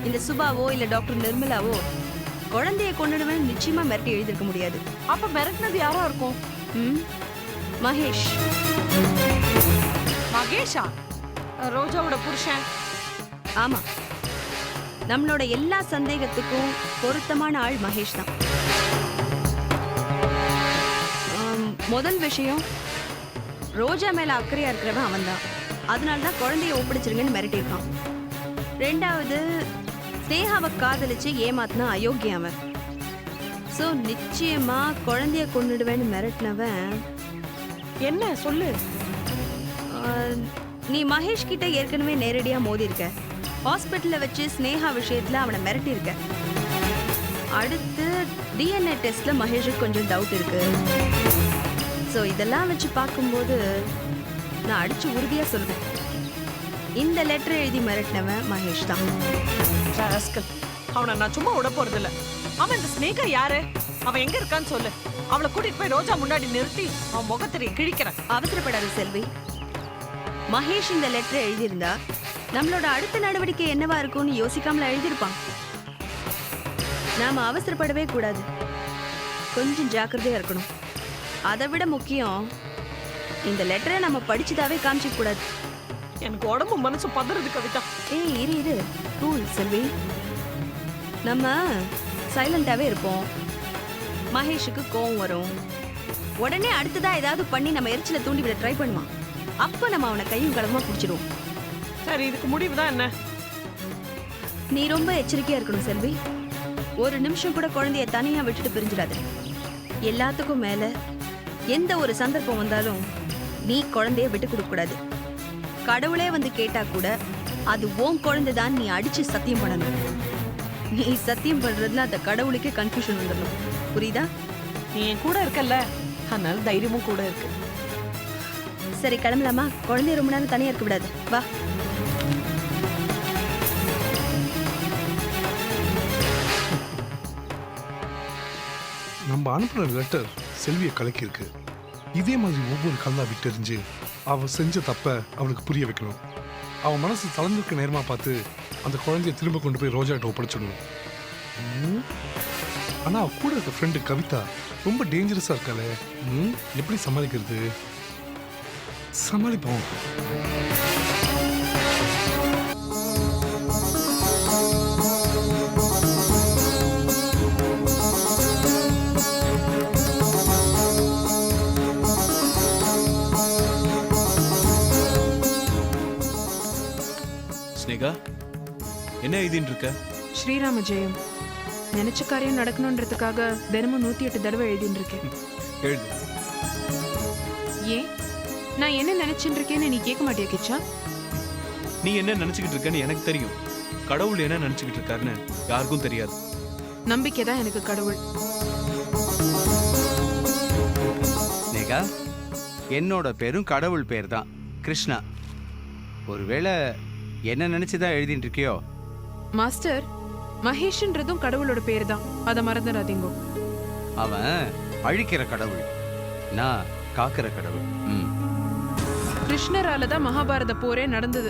இந்த சுபாவோ இல்ல டாக்டர் நிர்மலாவோ குழந்தைய கொன்னுடுவேன்னு நிச்சயமா மிரட்டி எழுதிருக்க முடியாது. அப்ப மிரட்டினது யாரா இருக்கும்? மகேஷ். மகேஷா? ரோஜாவோட புருஷன்? ஆமா, நம்மளோட எல்லா சந்தேகத்துக்கும் பொருத்தமான ஆள் மகேஷ் தான். முதல் விஷயம், ரோஜா மேல அக்கறையா இருக்கிறவன் அவன் தான். அதனாலதான் குழந்தைய ஒப்படைச்சிருங்கன்னு மிரட்டியிருக்கான். 2வது, ஸ்னேகாவை காதலிச்சு ஏமாத்தினா அயோக்கியம் அவன். சோ நிச்சயமா குழந்தைய கொன்னுடுவேன்னு மிரட்டினவன். என்ன சொல்லு? நீ மகேஷ் கிட்ட ஏற்கனவே நேரடியா மோதி இருக்க. ஹாஸ்பிட்டல்ல வச்சு ஸ்னேகா விஷயத்துல அவனை மிரட்டி இருக்க. அடுத்து DNA டெஸ்ட்ல மகேஷுக்கு கொஞ்சம் டவுட் இருக்கு. சோ இதெல்லாம் வச்சு பார்க்கும்போது நான் அடிச்சு உறுதியா சொல்றேன், இந்த லெட்டர் எழுதி மிரட்டினவன் மகேஷ் தான். அவனை நான் சும்மா விட போறது இல்ல. அவன் இந்த ஸ்னேகா யாரு? அவன் எங்க இருக்கான்னு சொல்லு. அவளை கூட்டிட்டு போய் ரோஜா முன்னாடி நிறுத்தி அவன் முகத்திரைய கிழிக்கிறேன். அவசரப்படாத செல்வி. மகேஷ் இந்த லெட்டர் எழுதியிருந்தா நம்மளோட அடுத்த நடவடிக்கை என்னவா இருக்கும்னு யோசிக்காமல எழுதியிருப்பான். நாம அவசரப்படவே கூடாது. கொஞ்சம் ஜாக்கிரதையா இருக்கணும். அதை விட முக்கியம், இந்த லெட்டரை நம்ம படிச்சுதாவே காமிச்சிக்க கூடாது. எனக்கு உடம்பு மனசு பதறது கவிதா. ஏய் இரு கூல் செல்வி. நம்ம சைலண்டாவே இருப்போம். மகேஷுக்கு கோவம் வரும். உடனே அடுத்ததா ஏதாவது பண்ணி நம்ம எரிச்சலை தூண்டி விட ட்ரை பண்ணுவான். அப்ப நம்ம அவனை கையும் களமா பிடிச்சிருவோம். சரி, இதுக்கு முடிவு தான் என்ன? நீ ரொம்ப எச்சரிக்கையா இருக்கணும் செல்வி. ஒரு நிமிஷம் கூட குழந்தைய தனியா விட்டுட்டு பிரிஞ்சிடாத. எல்லாத்துக்கும் மேல எந்த ஒரு சந்தர்ப்பம் வந்தாலும் நீ குழந்தைய விட்டு கொடுக்க கூடாது. கடவுளே வந்து கேட்டா கூட அது உன் குழந்தைதான் நீ அடிச்சு சத்தியம் பண்ணணும். நீ சத்தியம் பண்றதுல அந்த கடவுளுக்கே கன்ஃபியூஷன் வந்துடணும். புரியுதா? நீ என் கூட இருக்கல்ல, அதனால தைரியமும் கூட இருக்கு. சரி கிளம்பலாமா? குழந்தைய ரொம்ப நேரம் தனியா இருக்க விடாது. வா. நம்ம அனுப்புற லெட்டர் செல்வியை கலக்கியிருக்கு. இதே மாதிரி ஒவ்வொரு கல்லா விட்டெறிஞ்சு அவ செஞ்ச தப்ப அவளுக்கு புரிய வைக்கணும். அவன் மனசு தளர்ந்திருக்க நேரமா பார்த்து அந்த குழந்தைய திரும்ப கொண்டு போய் ரோஜாட்ட ஒப்படைச்சிடணும். ஆனா அவ கூட இருக்க ஃப்ரெண்டு கவிதா ரொம்ப டேஞ்சரஸா இருக்காளே. எப்படி சமாளிக்கிறது? சமாளிப்போம். ஸ்னேகா, என்ன எழுதின்னு இருக்க? ஸ்ரீராம ஜெயம். நினைச்ச காரியம் நடக்கணுன்றதுக்காக தினமும் 108 தடவை எழுதின்னு இருக்கேன். எழுது. ஏன் நான் என்ன நினைச்சுட்டு இருக்கேன்னு நீ கேட்க மாட்டியா கிச்சா? நீ என்ன நினைச்சுக்கிட்டு இருக்கன்னு எனக்கு தெரியும். கடவுள் என்ன நினைச்சுக்கிட்டு இருக்காருன்னு யாருக்கும் தெரியாது. நம்பிக்கை தான் எனக்கு கடவுள். ஸ்னேகா, என்னோட பேரும் கடவுள் பேர் தான், கிருஷ்ணா. ஒருவேளை என்ன நினைச்சுதான் எழுதிட்டு இருக்கியோ? மாஸ்டர், மகேஷ்ன்றதும் கடவுளோட பேர் தான், அதை மறந்துடாதீங்க. அவன் அழிக்கிற கடவுள், நான் காக்கிற கடவுள். கிருஷ்ணரால தான் மகாபாரத போரே நடந்தது.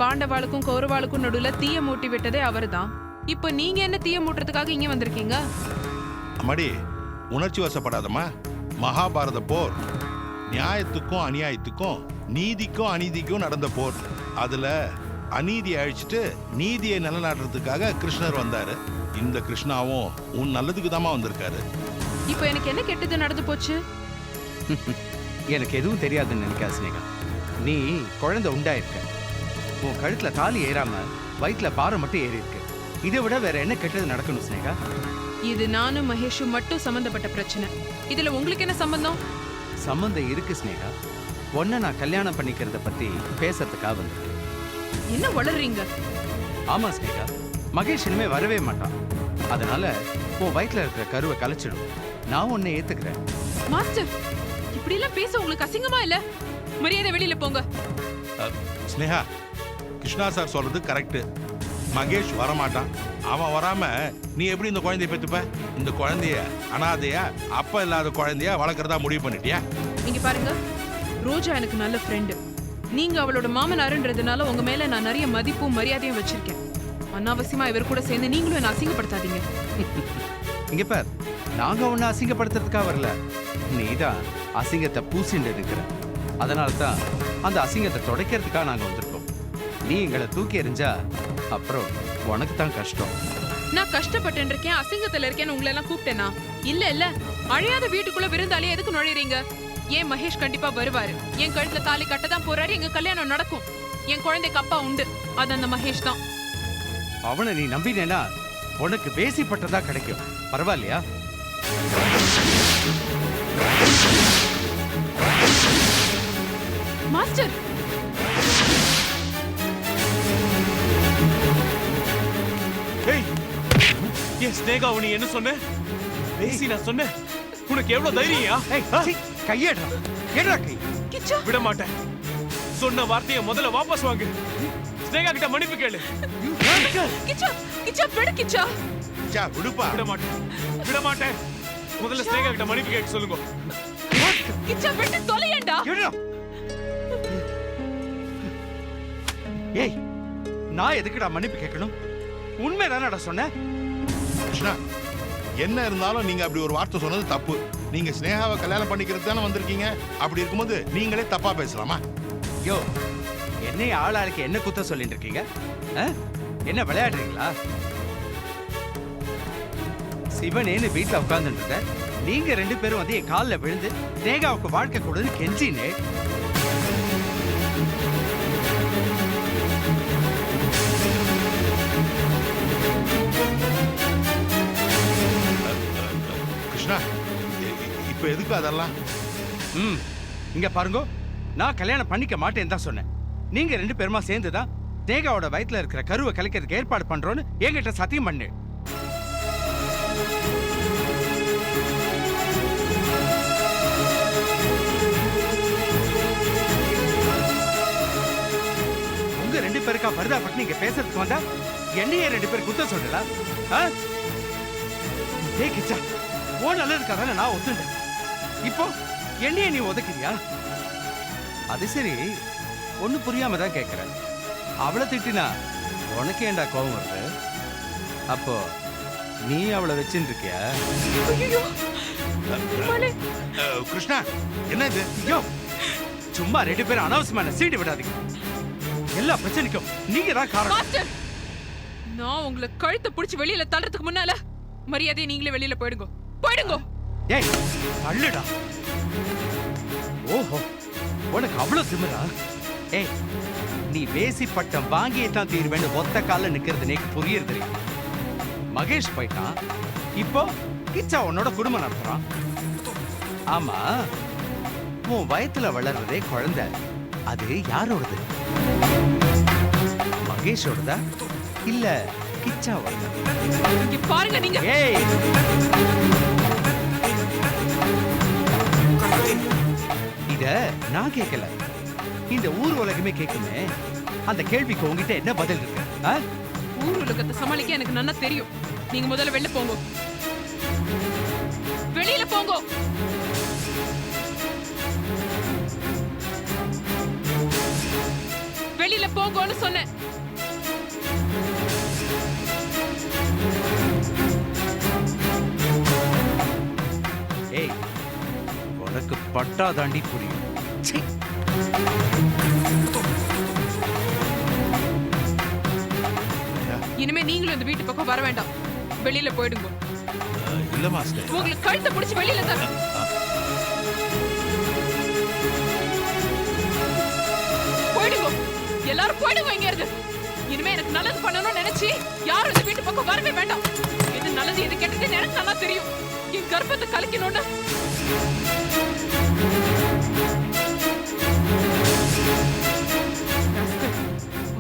பாண்டவாளுக்கும் கௌரவாளுக்கும் நடுவுல தீய மூட்டி விட்டதே அவர் தான். இப்போ நீங்க என்ன தீய மூட்டுறதுக்காக இங்க வந்திருக்கீங்க? அம்மாடி, உணர்ச்சி வசப்படாதம்மா. மகாபாரத போர் நியாயத்துக்கும் அநியாயத்துக்கும், நீதிக்கும் அநீதிக்கும் நடந்த போர். அதுல அநீதியை அழிச்சிட்டு நீதியை நிலநாட்டுறதுக்காக கிருஷ்ணர் வந்தாரு. இந்த கிருஷ்ணாவும் உன் நல்லதுக்கு தாமா வந்திருக்காரு. இப்போ எனக்கு என்ன கெட்டது நடந்து போச்சு? எனக்கு எதுவும் தெரியாதுன்னு நினைக்காத ஸ்னேகா. நீ குழந்தை உண்டாயிருக்க, உன் கழுத்துல தாலி ஏறாம வயிற்றுல பாறை மட்டும் ஏறி இருக்கு. இதை விட வேற என்ன கெட்டது நடக்கணும் ஸ்னேகா? இது நானும் மகேஷும் மட்டும் சம்பந்தப்பட்ட பிரச்சனை. இதுல உங்களுக்கு என்ன சம்பந்தம்? சம்பந்தம் இருக்கு ஸ்னேகா. ஒன்ன நான் கல்யாணம் பண்ணிக்கிறத பத்தி பேசுறதுக்காக வந்திருக்கேன். என்ன வளர்றீங்க? ஆமா ஸ்னேகா, மகேஷ் இனிமே வரவே மாட்டான். அதனால உன் வயிற்றுல இருக்கிற கருவை கலைச்சிடும். நான் உன்னை ஏத்துக்கிறேன். மாஸ்டர், இப்படி எல்லாம் பேச உங்களுக்கு அசிங்கமா இல்ல? மரியாதை வெளியில போங்க. ஸ்னேகா, கிருஷ்ணா சார் சொல்றது கரெக்ட். மகேஷ் வரமாட்டான். அவன் வராம நீ எப்படி இந்த குழந்தைய பெத்துப்ப? இந்த குழந்தைய அனாதையா, அப்பா இல்லாத குழந்தையா வளர்க்கறதா முடிவு பண்ணிட்டியா? இங்க பாருங்க, ரோஜா எனக்கு நல்ல ஃப்ரெண்டு. நீங்க அவளோட மாமனாருன்றதுனால உங்க மேல நான் நிறைய மதிப்பும் மரியாதையும் வச்சிருக்கேன். அனாவசியமா இவர் கூட சேர்ந்து நீங்களும் என்ன அசிங்கப்படுத்தாதீங்க. இங்க பார், நாங்க உன்னை அசிங்கப்படுத்துறதுக்காக வரல. நீதான் அசிங்கத்தை பூசிட்டு இருக்கிற. அதனால தான் அந்த அசிங்கத்தை துடைக்கிறதுக்காக நாங்க வந்திருக்கோம். நீ எங்களை தூக்கி எறிஞ்சா அப்புறம் உனக்கு தான் கஷ்டம். நான் கஷ்டப்பட்டு இருக்கேன், அசிங்கத்துல இருக்கேன்னு உங்களை எல்லாம் கூப்பிட்டேனா? இல்ல இல்ல, அழையாத வீட்டுக்குள்ள விருந்தாலே எதுக்கு நுழையறீங்க? ஏன் மகேஷ் கண்டிப்பா வருவாரு. என் கழுத்துல தாலி கட்டதான் போறாரு. எங்க கல்யாணம் நடக்கும். என் குழந்தைக்கு அப்பா உண்டு. அது அந்த மகேஷ் தான். அவனை நீ நம்பினேனா உனக்கு பேசிப்பட்டதா கிடைக்கும். பரவாயில்லையா? மாஸ்டர், ஏன் ஸ்னேகா நீ என்ன சொன்ன? பேசி நான் சொன்னேன். உனக்கு எவ்வளவு தைரியம்? கையேடா, ஏடா கை. கிச்சா, விட மாட்டேன். சொன்ன வார்த்தையை முதல்ல வாபஸ் வாங்கு. ஸ்னேகா கிட்ட மன்னிப்பு கேளு. கிச்சா, கிச்சா, விடு கிச்சா. கிச்சா, விடுப்பா. விட மாட்டேன், விட மாட்டேன். முதல்ல ஸ்னேகா கிட்ட மன்னிப்பு கேட்க சொல்லுங்க. கிச்சா, விட்டு தொலையேண்டா. ஏய், நான் எதுக்குடா மன்னிப்பு கேட்கணும்? உண்மைதானடா சொன்னேன். கிருஷ்ணா, என்ன இருந்தாலும் நீங்க அப்படி ஒரு வார்த்தை சொன்னது தப்பு. நீங்க ஸ்னேகாவை கல்யாணம் பண்ணிக்கிறது தானே வந்திருக்கீங்க. அப்படி இருக்கும்போது நீங்களே தப்பா பேசலாமா? யோ, என்னைய ஆளாளுக்கு என்ன குத்த சொல்லிட்டு இருக்கீங்க? என்ன விளையாடுறீங்களா? சிவனேன்னு வீட்டுல உட்கார்ந்துட்டு இருந்த நீங்க 2 பேரும் வந்து என் காலில் விழுந்து ஸ்னேகாவுக்கு வாழ்க்கை கூடன்னு கெஞ்சினே. இப்ப எதுக்கு அதெல்லாம்? ம் இங்க பாருங்க, நான் கல்யாணம் பண்ணிக்க மாட்டேன்னு தான் சொன்னேன். நீங்க 2 பேருமா சேர்ந்து தான் ஸ்னேகாவோட வயித்துல இருக்கிற கருவை கலைக்கிறதுக்கு ஏற்பாடு பண்றோன்னு என்கிட்ட சத்தியம் பண்ணு. உங்க 2 பேருக்கா பரிதாபப்பட்டு நீங்க பேசுறதுக்கு வந்தா என்னையே 2 பேர் குத்த சொல்லலாம். டேய் கிச்சா, ஓ நல்லதுக்காக நான் ஒத்துட்டேன். இப்போ என்னையே நீ உதைக்கிறியா? அது சரி, ஒண்ணு புரியாம தான் கேட்கிறேன். அவளை திட்டினா உனக்கு ஏண்டா கோபம் வருது? அப்போ நீ அவளை வச்சுட்டு இருக்கியா? கிருஷ்ணா, என்ன இது? ஐயோ, சும்மா 2 பேரும் அனாவசியமான சீட்டு விடாதீங்க. எல்லா பிரச்சனைக்கும் நீங்க தான் காரணம். மாஸ்டர், நான் உங்களை கழுத்தை பிடிச்சி வெளியில தள்ளுறதுக்கு முன்னால மரியாதையை நீங்களே வெளியில போயிடுங்க. போயிடுங்க. ஏய் அள்ளுடா. ஓஹோ, உனக்கு அவ்வளவு திமிரா? ஏய், நீ வேசி பட்டம் வாங்கியே தான் தீர்வேன்னு ஒத்த கால நிக்கிறது எனக்கு புரியுது தெரியும். மகேஷ் போயிட்டான், இப்போ கிச்சா உன்னோட குடும்பம் நடத்துறான். ஆமா, உன் வயத்துல வளர்றதே குழந்தை, அது யாரோடது? மகேஷோடதா இல்ல கிச்சாவோடதா? இங்க பாருங்க நீங்க. ஏய், இத நான் கேட்கல, இந்த ஊர் உலகமே கேட்குமே. அந்த கேள்விக்கு உங்ககிட்ட என்ன பதில் இருக்கு? ஊர் உலகத்தை சமாளிக்க எனக்கு நல்லா தெரியும். நீங்க முதல்ல வெளில போங்க. வெளியில போங்க. வெளியில போங்கன்னு சொன்னேன். ஏய், உனக்கு பட்டா தாண்டி புரியும். சீ. இனிமே நீங்களும் இந்த வீட்டு பக்கம் வர வேண்டாம். வெளியில போயிடுங்க. இல்ல மாஸ்டர், உங்களுக்கு கழுத்தை பிடிச்சி வெளியில தர. போயிடுங்க, எல்லாரும் போயிடுங்க இங்க இருந்து. இனிமே எனக்கு நல்லது பண்ணணும்னு நினைச்சு யாரும் இந்த வீட்டு பக்கம் வரவே வேண்டாம். எது நல்லது எது கெட்டது எனக்கு நல்லா தெரியும். என் கர்ப்பத்தை கலைக்கணும்னு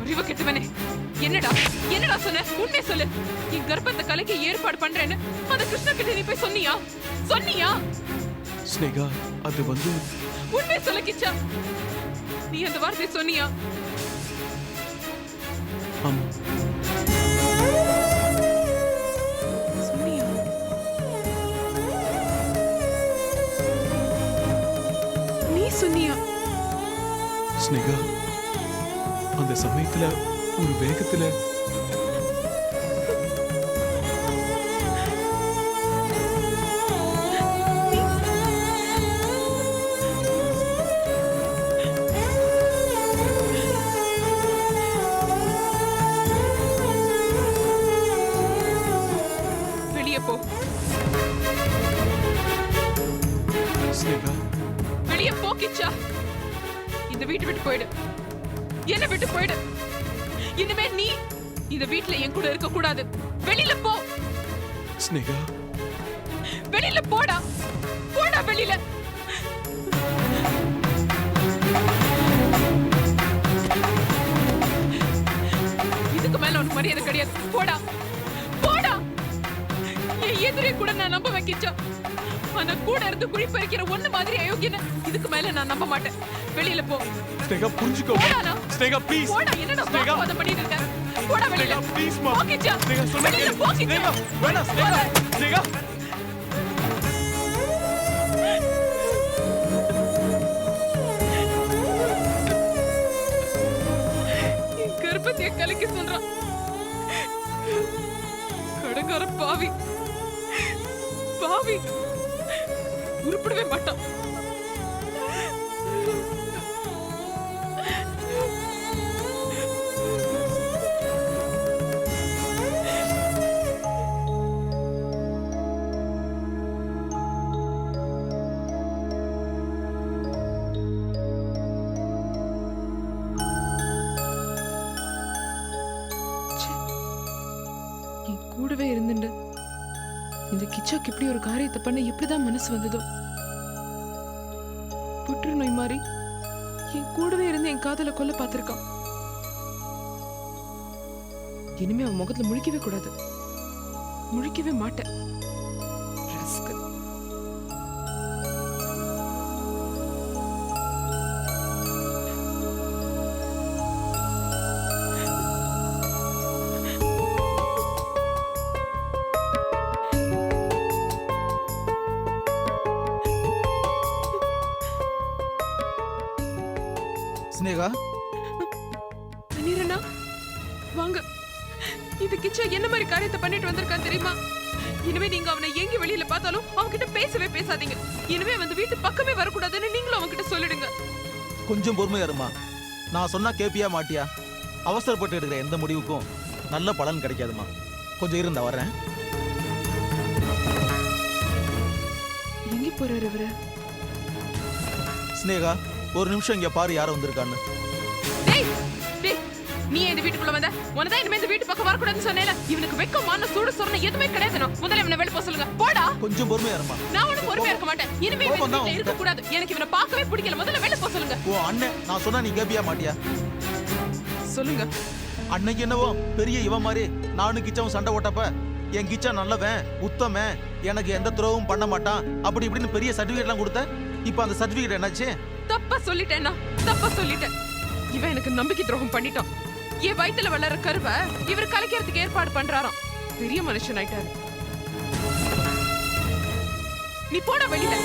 அறிவு கெட்டவனே. என்னடா என்னடா சொன்ன? உண்மை சொல்லு. என் கர்ப்பத்தை கலைக்க ஏற்பாடு பண்றேன்னு அந்த கிருஷ்ணா கிட்ட நீ போய் சொன்னியா? சொன்னியா? ஸ்னேகா, அது வந்து உண்மை சொல்ல கிச்சா, நீ அந்த வார்த்தை சொன்னியா? ஆமா. சொன்னியா? நீ சொன்னியா? ஸ்னேகா, அந்த சமயத்துல ஒரு வேகத்துல வெளியே போ. ஸ்னேகா, வெளியே போ கிச்சா. இந்த வீட்டு விட்டு போயிடு. என்ன விட்டு போயிடு. இனிமே நீ இந்த வீட்ல என் கூட இருக்க கூடாது. வெளியில போ. ஸ்னேகா, வெளியில போடா. போடா வெளியில. இதுக்கு மேல உனக்கு மரியாதை கிடையாது. போடா போடா. என் எதிரே கூட நான் நம்ப வைக்கிச்சா. ஆனா கூட இருந்து குழி பறிக்கிற ஒண்ணு மாதிரி அயோக்கியன இதுக்கு மேல நான் நம்ப மாட்டேன். வெளியில போ. ஸ்னேகா, புரிஞ்சுக்கோ. போடா. ஸ்னேகா, ப்ளீஸ். போடா. என்னடா வாக்குவாதம் பண்ணிட்டு இருக்க? போடா வெளியில. ஸ்னேகா, ப்ளீஸ் மா. போ கிச்சா. ஸ்னேகா, சொன்னா வெளியில கேளு. போ கிச்சா. ஸ்னேகா, வேணாம் ஸ்னேகா. ஸ்னேகா. என் கர்ப்பத்தைய கலைக்க சொல்றான். கடங்கார பாவி. பாவி. உருப்படவே மாட்டான். கூடவே இருந்துண்டு இந்த கிச்சாக்கு இப்படி ஒரு காரியத்தை பண்ண எப்படிதான் மனசு வந்ததோ? புற்றுநோய் மாதிரி என் கூடவே இருந்து என் காதல கொல்ல பார்த்திருக்கான். இனிமே அவன் முகத்துல முழிக்கவே கூடாது. முழிக்கவே மாட்டேன். rascal. ஸ்னேகா, அனிரண்ணா, வாங்க. இது கிச்சா என்ன மாதிரி காரியத்தை பண்ணிட்டு வந்திருக்கான் தெரியுமா? இனிமே நீங்க அவனை எங்க வெளியில பார்த்தாலும் அவன்கிட்ட பேசவே பேசாதீங்க. இனிமே வந்து வீட்டு பக்கமே வரக்கூடாதுன்னு நீங்களும் அவன்கிட்ட சொல்லிடுங்க. கொஞ்சம் பொறுமையா இருமா. நான் சொன்னா கேப்பியா மாட்டியா? அவசரப்பட்டு எடுக்கிற எந்த முடிவுக்கும் நல்ல பலன் கிடைக்காதுமா. கொஞ்சம் இருந்தா வரேன். எங்க போறாரு இவரு? ஸ்னேகா, ஒரு நிமிஷம் இங்க பாரு யார வந்திருக்கான்னு. டேய், டேய், நீ இந்த வீட்டுக்குள்ள வந்த? உனதான் இனிமே இந்த வீட்டு பக்கம் வரக்கூடாதுன்னு சொன்னேல. இவனுக்கு வெக்கமான சூடு சொரணை எதுவுமே கிடையாது. முதல்ல இவனை வெளிய போக சொல்லுங்க. போடா. கொஞ்சம் பொறுமையா இருமா. நான் ஒன்னும் பொறுமையா இருக்க மாட்டேன். இனிமே இவன் இந்த வீட்டுல இருக்க கூடாது. எனக்கு இவனை பார்க்கவே பிடிக்கல. முதல்ல வெளிய போக சொல்லுங்க. ஓ அண்ணன், நான் சொன்னா நீ கேப்பியா மாட்டியா? சொல்லுங்க. அன்னைக்கு என்னவோ பெரிய இவன் மாதிரி நானும் கிச்சாவும் சண்டை ஓட்டப்ப என் கிச்சா நல்லவன், உத்தமன், எனக்கு எந்த துரோகமும் பண்ண மாட்டான், அப்படி இப்படின்னு பெரிய சர்டிபிகேட்லாம் கொடுத்த. இப்ப அந்த சர்டிபிகேட் என்னாச்சு? தப்பா சொல்லிட்டேன்னா தப்பா சொல்லிட்டேன். இவன் எனக்கு நம்பிக்கை துரோகம் பண்ணிட்டான். என் வயித்துல வளர கருவை இவர் கலைக்கிறதுக்கு ஏற்பாடு பண்றாராம். பெரிய மனுஷன் ஆயிட்டாரு. நீ போட வெளியில.